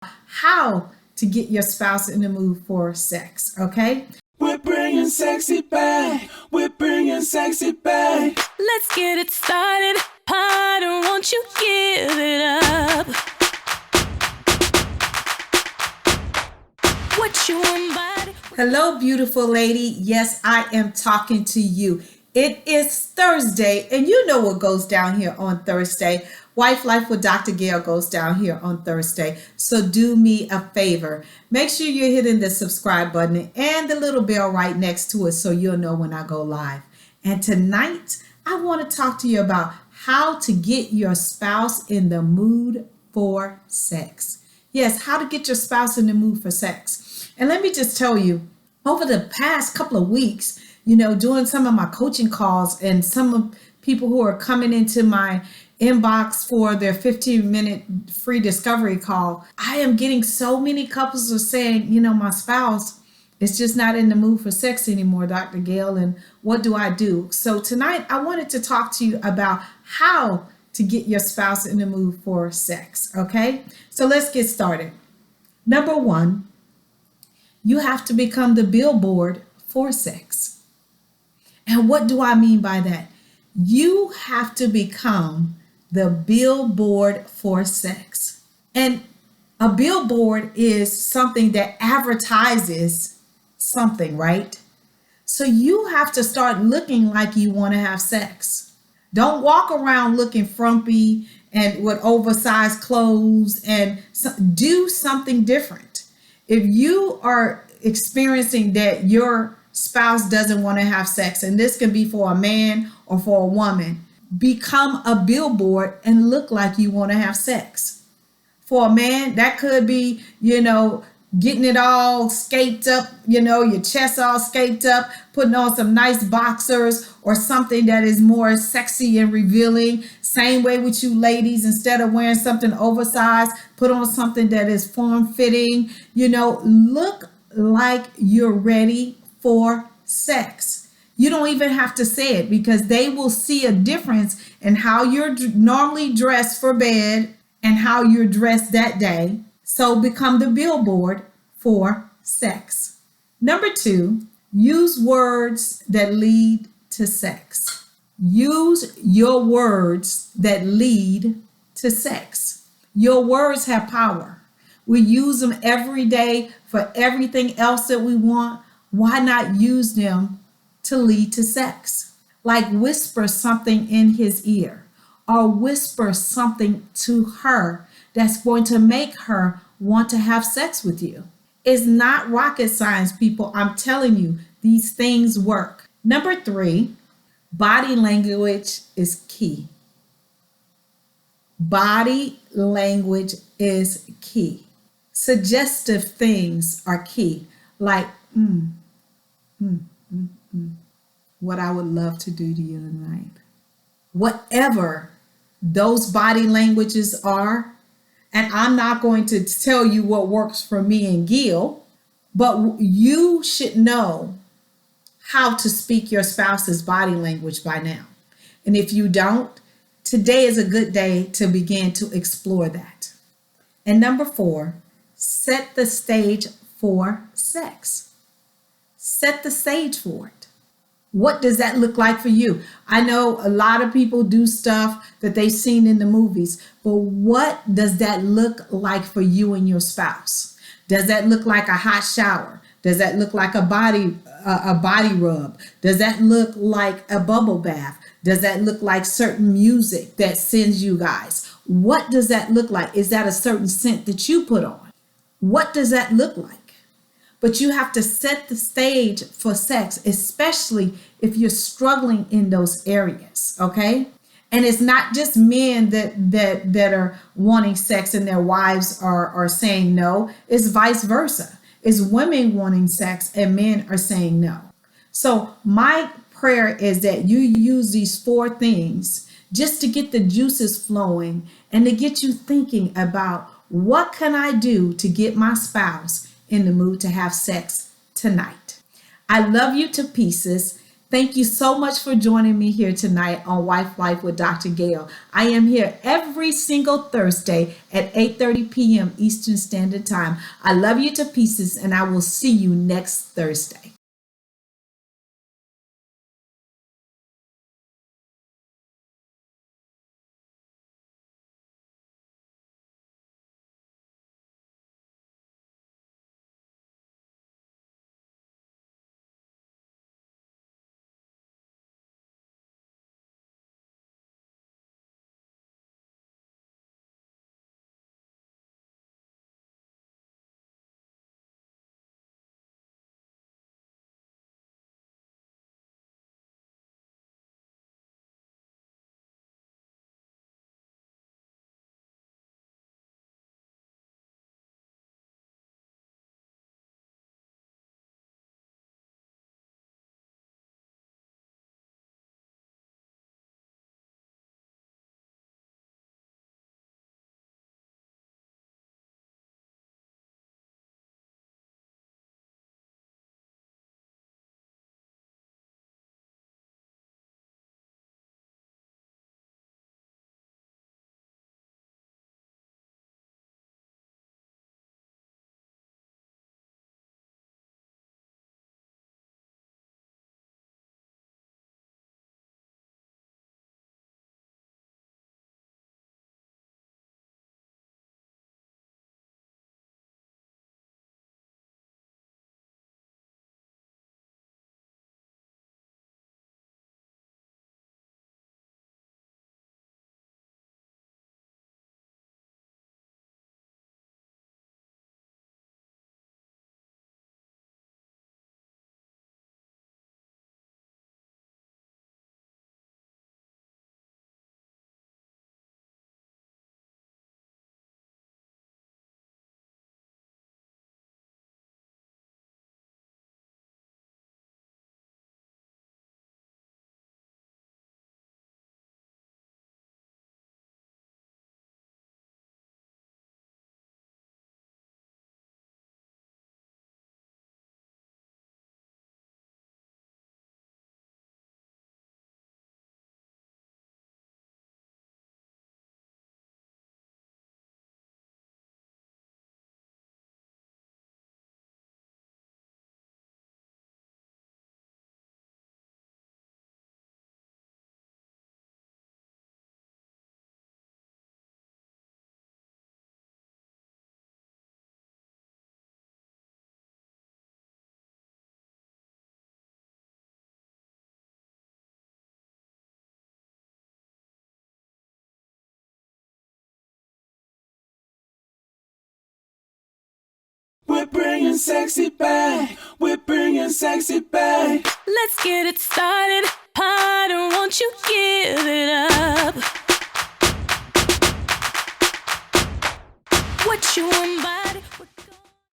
how to get your spouse in the mood for sex, okay? We're bringing sexy back. We're bringing sexy back. Let's get it started. Harder, won't you give it up? What you want, Hello, beautiful lady. Yes, I am talking to you. It is Thursday, and you know what goes down here on Thursday. Wife Life with Dr. Gail goes down here on Thursday. So do me a favor. Make sure you're hitting the subscribe button and the little bell right next to it so you'll know when I go live. And tonight, I want to talk to you about how to get your spouse in the mood for sex. Yes, how to get your spouse in the mood for sex. And let me just tell you, over the past couple of weeks, doing some of my coaching calls and some of people who are coming into my inbox for their 15-minute free discovery call, I am getting so many couples are saying, my spouse is just not in the mood for sex anymore, Dr. Gail, and what do I do? So tonight I wanted to talk to you about how to get your spouse in the mood for sex, okay? So let's get started. Number one, you have to become the billboard for sex. And what do I mean by that? You have to become the billboard for sex. And a billboard is something that advertises something, right? So you have to start looking like you want to have sex. Don't walk around looking frumpy and with oversized clothes, and do something different. If you are experiencing that your spouse doesn't want to have sex, and this can be for a man or for a woman, become a billboard and look like you want to have sex. For a man, that could be, getting it all scaped up, your chest all scaped up, putting on some nice boxers or something that is more sexy and revealing. Same way with you ladies, instead of wearing something oversized, put on something that is form-fitting. Look like you're ready for sex. You don't even have to say it, because they will see a difference in how you're normally dressed for bed and how you're dressed that day. So become the billboard for sex. Number two, use words that lead to sex. Use your words that lead to sex. Your words have power. We use them every day for everything else that we want. Why not use them to lead to sex? Like whisper something in his ear, or whisper something to her that's going to make her want to have sex with you. It's not rocket science, people. I'm telling you, these things work. Number three, body language is key. Body language is key. Suggestive things are key, like what I would love to do to you tonight. Whatever those body languages are, and I'm not going to tell you what works for me and Gail, but you should know how to speak your spouse's body language by now. And if you don't, today is a good day to begin to explore that. And number four, set the stage for sex. Set the stage for it. What does that look like for you? I know a lot of people do stuff that they've seen in the movies, but what does that look like for you and your spouse? Does that look like a hot shower? Does that look like a body rub? Does that look like a bubble bath? Does that look like certain music that sends you guys? What does that look like? Is that a certain scent that you put on? What does that look like? But you have to set the stage for sex, especially if you're struggling in those areas, okay? And it's not just men that are wanting sex and their wives are saying no. It's vice versa. It's women wanting sex and men are saying no. So my prayer is that you use these four things just to get the juices flowing and to get you thinking about, what can I do to get my spouse in the mood to have sex tonight? I love you to pieces. Thank you so much for joining me here tonight on Wife Life with Dr. Gail. I am here every single Thursday at 8:30 p.m. Eastern Standard Time. I love you to pieces, and I will see you next Thursday. We're bringing sexy back. We're bringing sexy back. Let's get it started. Harder, won't you give it up? What you want by